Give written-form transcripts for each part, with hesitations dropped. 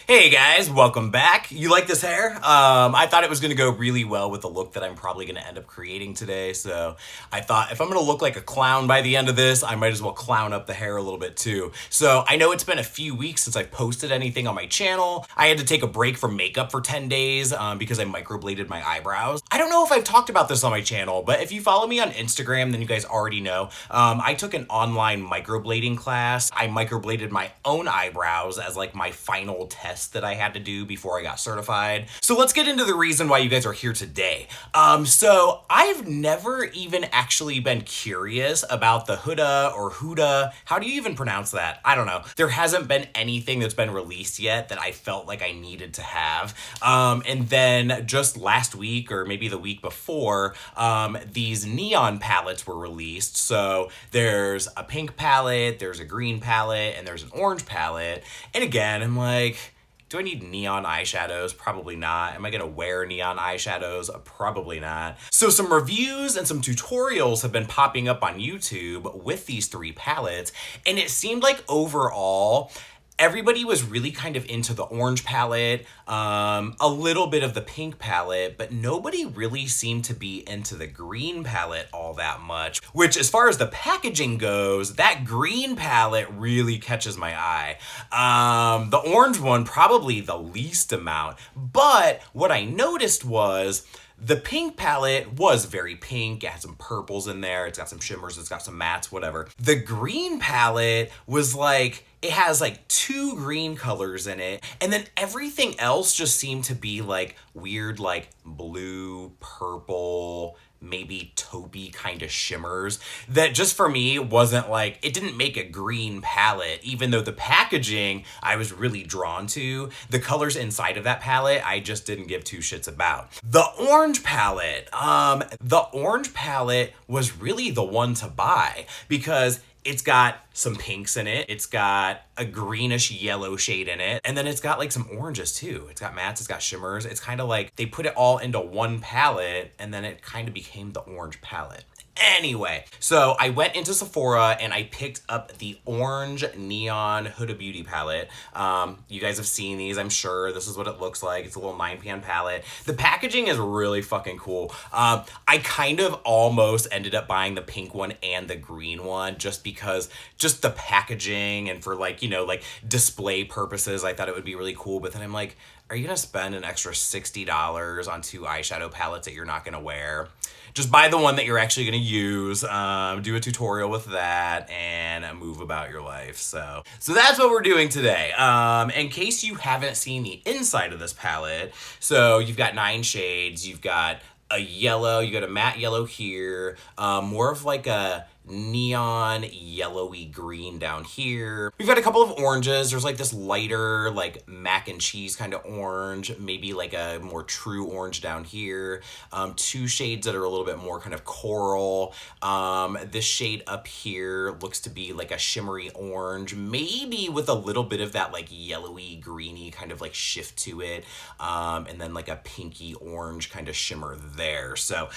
Hey guys, welcome back. You like this hair? I thought it was gonna go really well with the look that I'm probably gonna end up creating today. So I thought if I'm gonna look like a clown by the end of this, I might as well clown up the hair a little bit too. So I know it's been a few weeks since I posted anything on my channel. I had to take a break from makeup for 10 days because I microbladed my eyebrows. I don't know if I've talked about this on my channel, but if you follow me on Instagram, then you guys already know. I took an online microblading class. I microbladed my own eyebrows as like my final test that I had to do before I got certified. So let's get into the reason why you guys are here today. So I've never even actually been curious about the Huda. How do you even pronounce that? I don't know. There hasn't been anything that's been released yet that I felt like I needed to have. And then just last week or maybe the week before, these neon palettes were released. So there's a pink palette, there's a green palette, and there's an orange palette. And again, I'm like, do I need neon eyeshadows? Probably not. Am I gonna wear neon eyeshadows? Probably not. So some reviews and some tutorials have been popping up on YouTube with these three palettes, and it seemed like overall, everybody was really kind of into the orange palette, a little bit of the pink palette, but nobody really seemed to be into the green palette all that much, which as far as the packaging goes, that green palette really catches my eye. The orange one, probably the least amount, but what I noticed was the pink palette was very pink. It had some purples in there. It's got some shimmers. It's got some mattes, whatever. The green palette was like, it has like two green colors in it. And then everything else just seemed to be like weird, like blue, purple, maybe taupey kind of shimmers that just for me wasn't like, it didn't make a green palette, even though the packaging I was really drawn to. The colors inside of that palette, I just didn't give two shits about. The orange palette was really the one to buy because it's got some pinks in it. It's got a greenish yellow shade in it. And then it's got like some oranges too. It's got mattes, it's got shimmers. It's kind of like they put it all into one palette and then it kind of became the orange palette. Anyway, so I went into Sephora and I picked up the orange neon Huda Beauty palette. You guys have seen these, I'm sure. This is what it looks like. It's a little 9pan palette. The packaging is really fucking cool. I kind of almost ended up buying the pink one and the green one just because just the packaging and for like, you know, like display purposes, I thought it would be really cool. But then I'm like, are you gonna spend an extra $60 on two eyeshadow palettes that you're not gonna wear? Just buy the one that you're actually gonna use, do a tutorial with that, and move about your life. So that's what we're doing today. In case you haven't seen the inside of this palette, so you've got 9 shades, you've got a yellow, you got a matte yellow here, more of like a neon yellowy green down here. We've got a couple of oranges. There's like this lighter like mac and cheese kind of orange, maybe like a more true orange down here. 2 shades that are a little bit more kind of coral. This shade up here looks to be like a shimmery orange, maybe with a little bit of that like yellowy greeny kind of like shift to it. And then like a pinky orange kind of shimmer there. So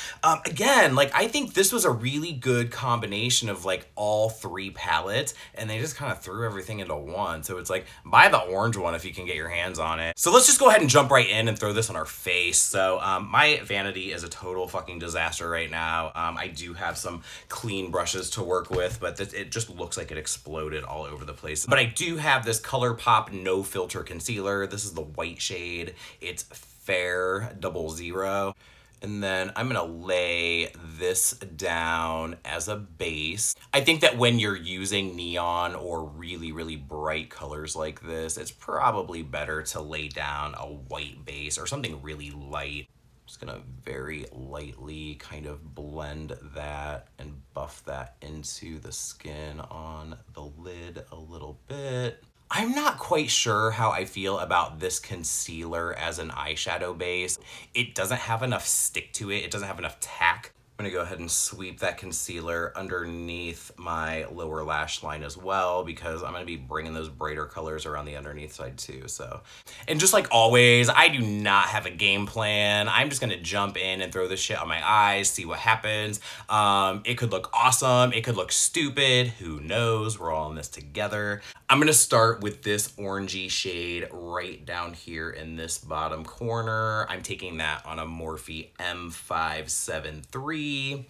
again, like I think this was a really good combination of like all 3 palettes, and they just kind of threw everything into one. So it's like, buy the orange one if you can get your hands on it. So let's just go ahead and jump right in and throw this on our face. So my vanity is a total fucking disaster right now. I do have some clean brushes to work with, but it just looks like it exploded all over the place. But I do have this ColourPop No Filter Concealer. This is the white shade. It's Fair 00. And then I'm gonna lay this down as a base. I think that when you're using neon or really, really bright colors like this, it's probably better to lay down a white base or something really light. Just gonna very lightly kind of blend that and buff that into the skin on the lid a little bit. I'm not quite sure how I feel about this concealer as an eyeshadow base. It doesn't have enough stick to it. It doesn't have enough tack. I'm gonna go ahead and sweep that concealer underneath my lower lash line as well, because I'm gonna be bringing those brighter colors around the underneath side too. So, and just like always, I do not have a game plan. I'm just gonna jump in and throw this shit on my eyes, see what happens. It could look awesome. It could look stupid. Who knows? We're all in this together. I'm gonna start with this orangey shade right down here in this bottom corner. I'm taking that on a Morphe M573.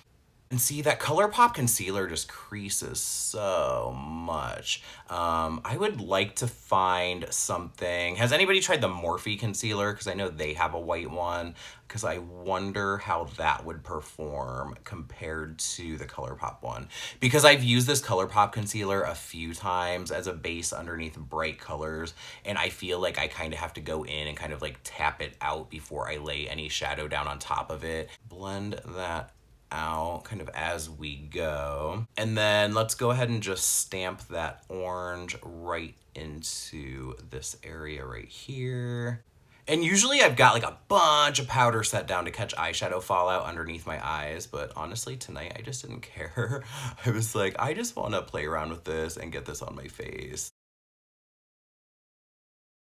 And see, that ColourPop concealer just creases so much. I would like to find something. Has anybody tried the Morphe concealer? Because I know they have a white one. Because I wonder how that would perform compared to the ColourPop one. Because I've used this ColourPop concealer a few times as a base underneath bright colors. And I feel like I kind of have to go in and kind of like tap it out before I lay any shadow down on top of it. Blend that out kind of as we go. And then let's go ahead and just stamp that orange right into this area right here. And usually I've got like a bunch of powder set down to catch eyeshadow fallout underneath my eyes, but honestly tonight I just didn't care. I was like, I just want to play around with this and get this on my face.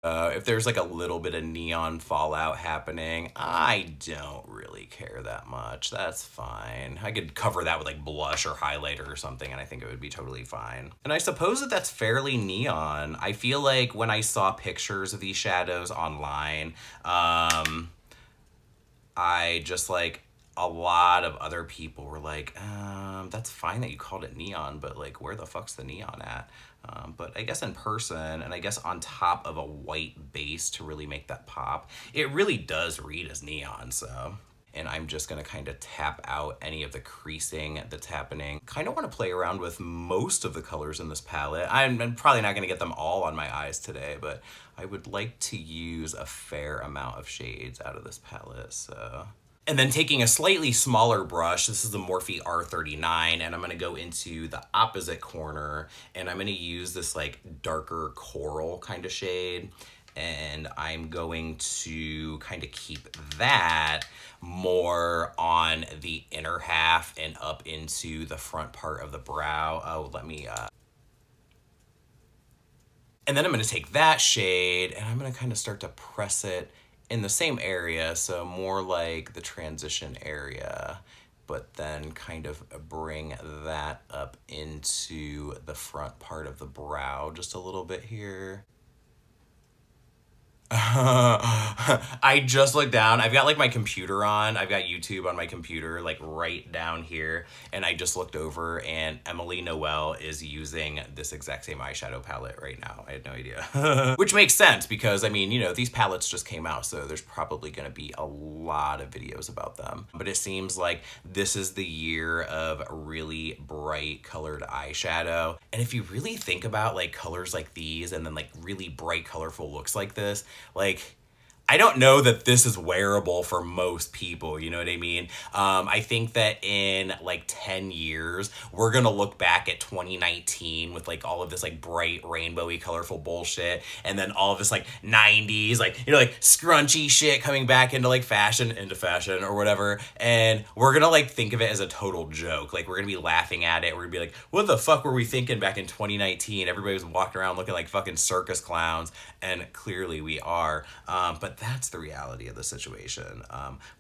If there's like a little bit of neon fallout happening, I don't really care that much. That's fine. I could cover that with like blush or highlighter or something, and I think it would be totally fine. And I suppose that that's fairly neon. I feel like when I saw pictures of these shadows online, I just like a lot of other people were like, that's fine that you called it neon, but like, where the fuck's the neon at? But I guess in person, and I guess on top of a white base to really make that pop, it really does read as neon, so. And I'm just gonna kind of tap out any of the creasing that's happening. Kind of want to play around with most of the colors in this palette. I'm probably not gonna get them all on my eyes today, but I would like to use a fair amount of shades out of this palette, so. And then taking a slightly smaller brush, this is the Morphe R39, and I'm gonna go into the opposite corner, and I'm gonna use this like darker coral kind of shade, and I'm going to kind of keep that more on the inner half and up into the front part of the brow. Oh, let me, and then I'm gonna take that shade, and I'm gonna kind of start to press it in the same area, so more like the transition area, but then kind of bring that up into the front part of the brow just a little bit here. I just looked down. I've got like my computer on. I've got YouTube on my computer, like right down here. And I just looked over and Emily Noel is using this exact same eyeshadow palette right now. I had no idea. Which makes sense because, I mean, you know, these palettes just came out, so there's probably going to be a lot of videos about them. But it seems like this is the year of really bright colored eyeshadow. And if you really think about like colors like these and then like really bright, colorful looks like this, like, I don't know that this is wearable for most people, you know what I mean? I think that in like 10 years, we're gonna look back at 2019 with like all of this like bright, rainbowy, colorful bullshit, and then all of this like 90s, like, you know, like scrunchy shit coming back into fashion or whatever, and we're gonna like think of it as a total joke. Like, we're gonna be laughing at it, we're gonna be like, what the fuck were we thinking back in 2019? Everybody was walking around looking like fucking circus clowns, and clearly we are, but that's the reality of the situation.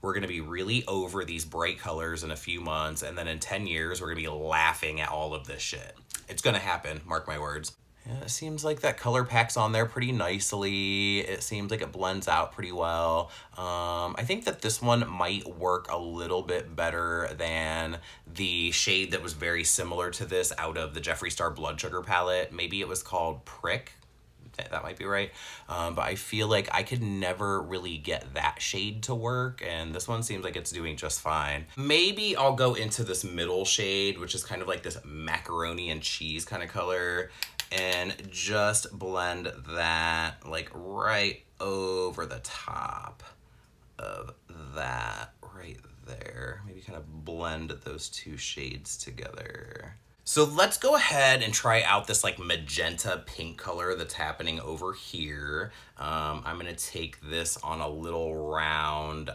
We're going to be really over these bright colors in a few months, and then in 10 years, we're going to be laughing at all of this shit. It's going to happen, mark my words. Yeah, it seems like that color packs on there pretty nicely. It seems like it blends out pretty well. I think that this one might work a little bit better than the shade that was very similar to this out of the Jeffree Star Blood Sugar palette. Maybe it was called Prick. That might be right. But I feel like I could never really get that shade to work, and this one seems like it's doing just fine. Maybe I'll go into this middle shade, which is kind of like this macaroni and cheese kind of color, and just blend that like right over the top of that right there. Maybe kind of blend those two shades together. So let's go ahead and try out this like magenta pink color that's happening over here. I'm gonna take this on a little round.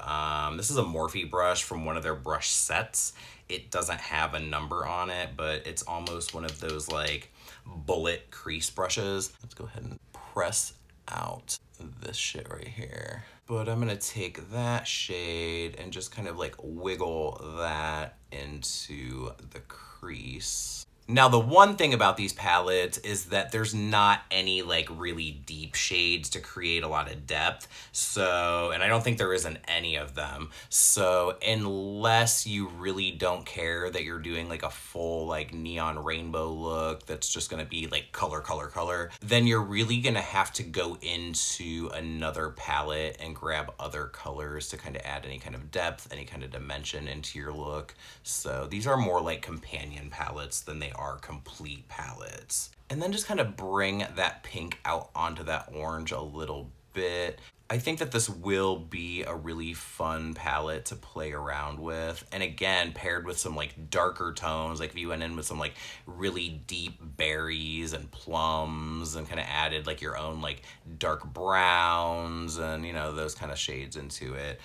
This is a Morphe brush from one of their brush sets. It doesn't have a number on it, but it's almost one of those like bullet crease brushes. Let's go ahead and press out this shit right here. But I'm gonna take that shade and just kind of like wiggle that into the crease. Now, the one thing about these palettes is that there's not any like really deep shades to create a lot of depth. So, and I don't think there isn't any of them. So unless you really don't care that you're doing like a full like neon rainbow look that's just gonna be like color, color, color, then you're really gonna have to go into another palette and grab other colors to kind of add any kind of depth, any kind of dimension into your look. So these are more like companion palettes than they are complete palettes. And then just kind of bring that pink out onto that orange a little bit. I think that this will be a really fun palette to play around with. And again, paired with some like darker tones, like if you went in with some like really deep berries and plums and kind of added like your own like dark browns and, you know, those kind of shades into it,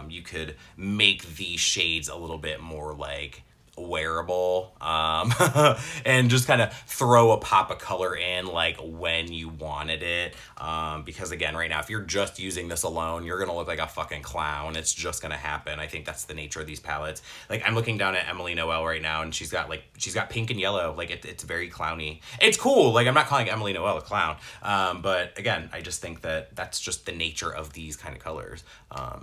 you could make these shades a little bit more like wearable, and just kind of throw a pop of color in like when you wanted it, because again, right now, if you're just using this alone, you're gonna look like a fucking clown. It's just gonna happen. I think that's the nature of these palettes. Like, I'm looking down at Emily Noel right now, and she's got pink and yellow. Like, it's very clowny. It's cool. Like, I'm not calling Emily Noel a clown, but again, I just think that that's just the nature of these kind of colors.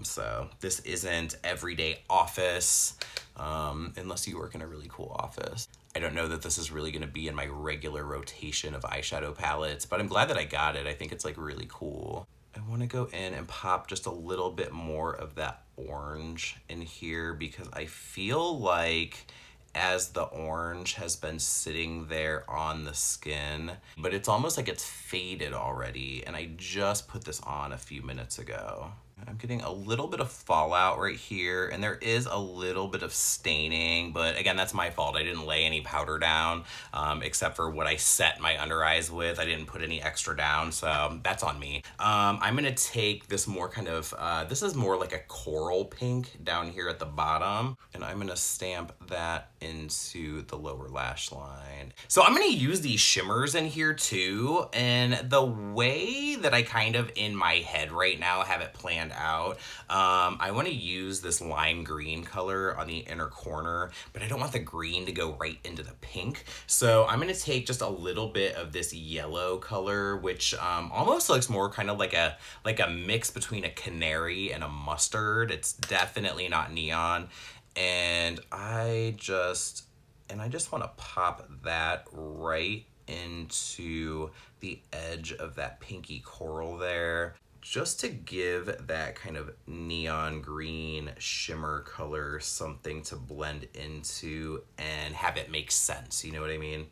So this isn't everyday office, unless you work in a really cool office. I don't know that this is really going to be in my regular rotation of eyeshadow palettes, but I'm glad that I got it. I think it's like really cool. I want to go in and pop just a little bit more of that orange in here because I feel like as the orange has been sitting there on the skin, but it's almost like it's faded already, and I just put this on a few minutes ago. I'm getting a little bit of fallout right here, and there is a little bit of staining, but again, that's my fault. I didn't lay any powder down, except for what I set my under eyes with. I didn't put any extra down, so that's on me. I'm gonna take this more kind of, this is more like a coral pink down here at the bottom, and I'm gonna stamp that into the lower lash line. So I'm gonna use these shimmers in here too, and the way that I kind of in my head right now have it planned out, I want to use this lime green color on the inner corner, but I don't want the green to go right into the pink. So I'm going to take just a little bit of this yellow color, which almost looks more kind of like a mix between a canary and a mustard. It's definitely not neon. And I just want to pop that right into the edge of that pinky coral there, just to give that kind of neon green shimmer color something to blend into and have it make sense. You know what I mean?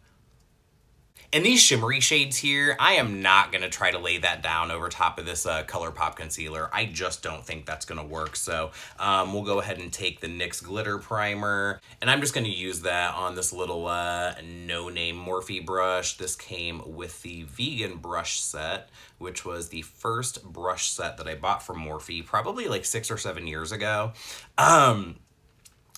And these shimmery shades here, I am not going to try to lay that down over top of this ColourPop concealer. I just don't think that's going to work. So we'll go ahead and take the NYX Glitter Primer, and I'm just going to use that on this little no-name Morphe brush. This came with the vegan brush set, which was the first brush set that I bought from Morphe probably like 6 or 7 years ago.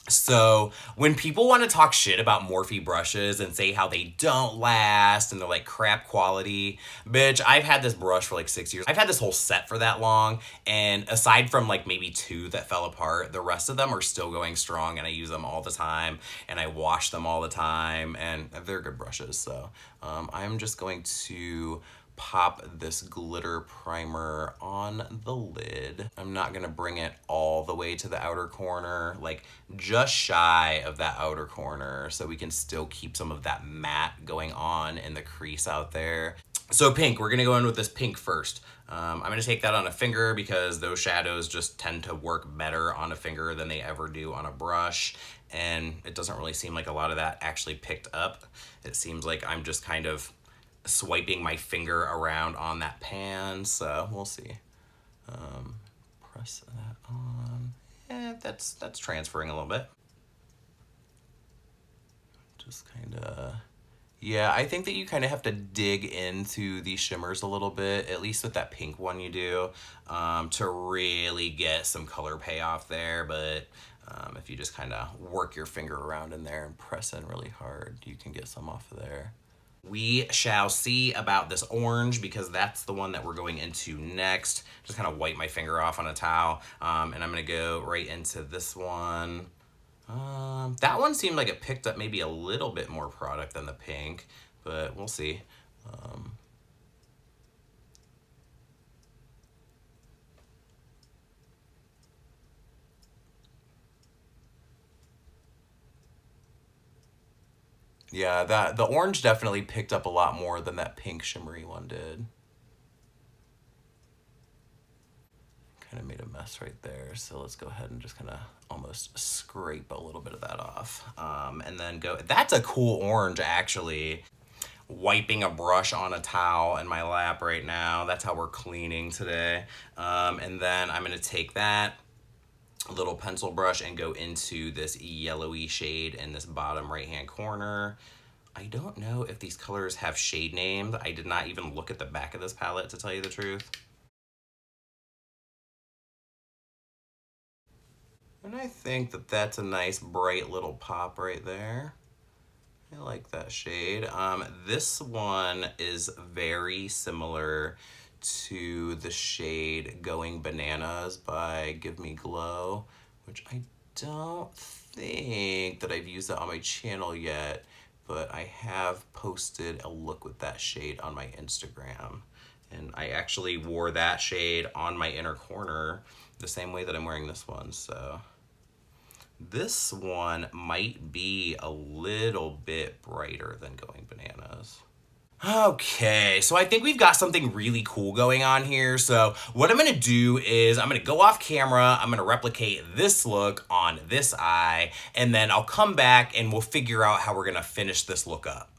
So when people want to talk shit about Morphe brushes and say how they don't last and they're like crap quality, bitch, I've had this brush for like 6 years. I've had this whole set for that long, and aside from like maybe 2 that fell apart, the rest of them are still going strong, and I use them all the time and I wash them all the time, and they're good brushes. So I'm just going to pop this glitter primer on the lid. I'm not gonna bring it all the way to the outer corner, like just shy of that outer corner, so we can still keep some of that matte going on in the crease out there. So pink, we're gonna go in with this pink first. I'm gonna take that on a finger because those shadows just tend to work better on a finger than they ever do on a brush. And it doesn't really seem like a lot of that actually picked up. It seems like I'm just kind of swiping my finger around on that pan, so we'll see. Press that on. Yeah, that's transferring a little bit. Just kind of, yeah, I think that you kind of have to dig into these shimmers a little bit, at least with that pink one you do, to really get some color payoff there. But if you just kind of work your finger around in there and press in really hard, you can get some off of there. We shall see about this orange because that's the one that we're going into next. Just kind of wipe my finger off on a towel, and I'm gonna go right into this one. That one seemed like it picked up maybe a little bit more product than the pink, but we'll see. Yeah, that the orange definitely picked up a lot more than that pink shimmery one did. Kind of made a mess right there, so let's go ahead and just kind of almost scrape a little bit of that off. And then go, that's a cool orange actually. Wiping a brush on a towel in my lap right now. That's how we're cleaning today. And then I'm gonna take that little pencil brush and go into this yellowy shade in this bottom right hand corner. I don't know if these colors have shade names. I did not even look at the back of this palette to tell you the truth. And I think that that's a nice bright little pop right there. I like that shade. This one is very similar to the shade Going Bananas by Give Me Glow, which I don't think that I've used that on my channel yet, but I have posted a look with that shade on my Instagram. And I actually wore that shade on my inner corner the same way that I'm wearing this one, so. This one might be a little bit brighter than Going Bananas. Okay, so I think we've got something really cool going on here. So what I'm gonna do is I'm gonna go off camera, I'm gonna replicate this look on this eye, and then I'll come back and we'll figure out how we're gonna finish this look up.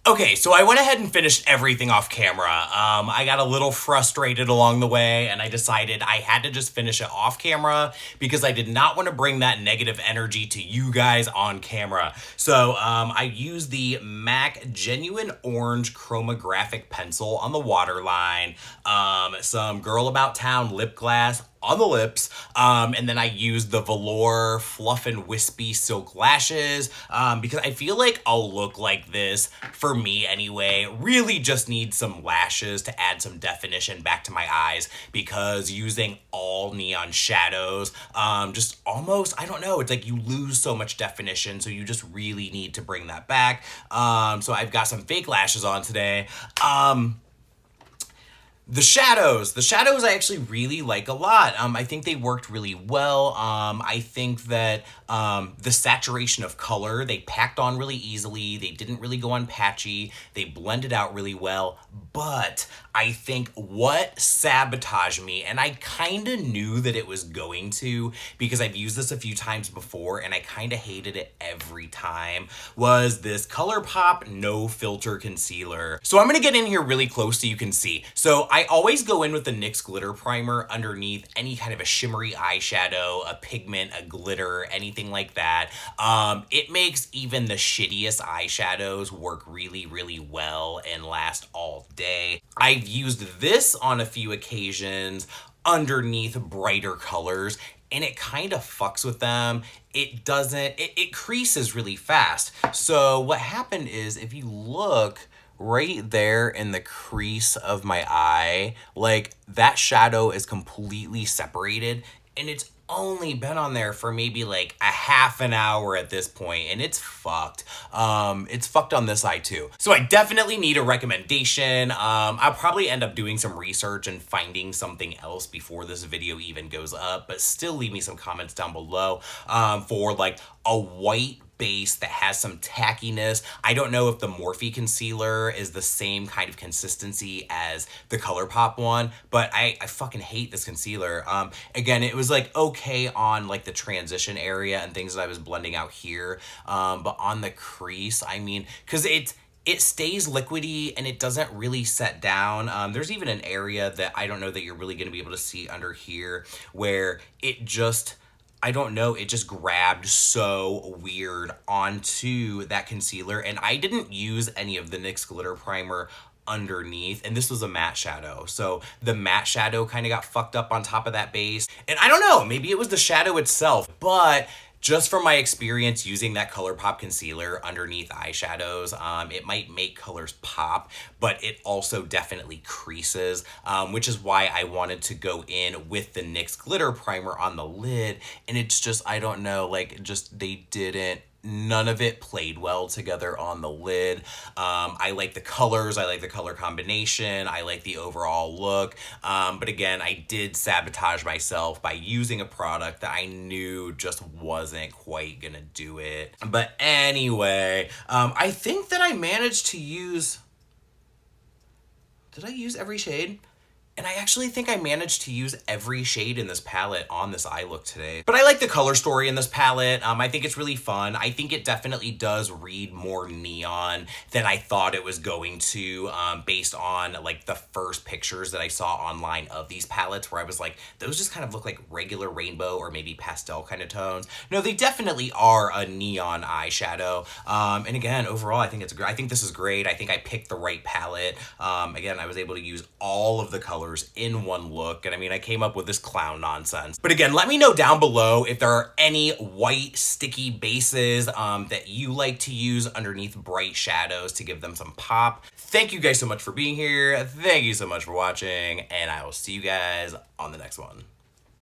Okay, so I went ahead and finished everything off camera. I got a little frustrated along the way and I decided I had to just finish it off camera because I did not want to bring that negative energy to you guys on camera. So I used the MAC Genuine Orange Chromographic Pencil on the waterline, some Girl About Town lip gloss on the lips, and then I used the velour Fluff and Wispy Silk Lashes, because I feel like I'll look like this, for me anyway, really just need some lashes to add some definition back to my eyes, because using all neon shadows, just almost, I don't know, it's like you lose so much definition, so you just really need to bring that back. So I've got some fake lashes on today. The shadows I actually really like a lot. I think they worked really well. I think that the saturation of color, they packed on really easily. They didn't really go on patchy. They blended out really well. But I think what sabotaged me, and I kind of knew that it was going to because I've used this a few times before and I kind of hated it every time, was this ColourPop No Filter Concealer. So I'm going to get in here really close so you can see. So I always go in with the NYX Glitter Primer underneath any kind of a shimmery eyeshadow, a pigment, a glitter, anything like that. It makes even the shittiest eyeshadows work really, really well and last all day. I've used this on a few occasions underneath brighter colors and it kind of fucks with them. It doesn't, it creases really fast. So what happened is if you look right there in the crease of my eye, like that shadow is completely separated and it's only been on there for maybe like a half an hour at this point and it's fucked. It's fucked on this eye too. So I definitely need a recommendation. I'll probably end up doing some research and finding something else before this video even goes up, but still leave me some comments down below for like a white base that has some tackiness. I don't know if the Morphe concealer is the same kind of consistency as the ColourPop one, but I fucking hate this concealer. Again, it was like okay on like the transition area and things that I was blending out here, but on the crease, I mean, because it stays liquidy and it doesn't really set down. There's even an area that I don't know that you're really going to be able to see under here where it just, I don't know, it just grabbed so weird onto that concealer. And I didn't use any of the NYX Glitter Primer underneath, and this was a matte shadow. So the matte shadow kind of got fucked up on top of that base. And I don't know, maybe it was the shadow itself, but just from my experience using that ColourPop concealer underneath eyeshadows, it might make colors pop, but it also definitely creases, which is why I wanted to go in with the NYX glitter primer on the lid. And it's just, I don't know, like, just they didn't, none of it played well together on the lid. I like the colors, I like the color combination, I like the overall look. But again, I did sabotage myself by using a product that I knew just wasn't quite gonna do it. But anyway, I think that I managed to use, did I use every shade? And I actually think I managed to use every shade in this palette on this eye look today. But I like the color story in this palette. I think it's really fun. I think it definitely does read more neon than I thought it was going to, based on like the first pictures that I saw online of these palettes, where I was like, those just kind of look like regular rainbow or maybe pastel kind of tones. No, they definitely are a neon eyeshadow. And again, overall, I think it's great. I think this is great. I think I picked the right palette. Again, I was able to use all of the colors in one look. And I mean, I came up with this clown nonsense. But again, let me know down below if there are any white sticky bases that you like to use underneath bright shadows to give them some pop. Thank you guys so much for being here. Thank you so much for watching, and I will see you guys on the next one.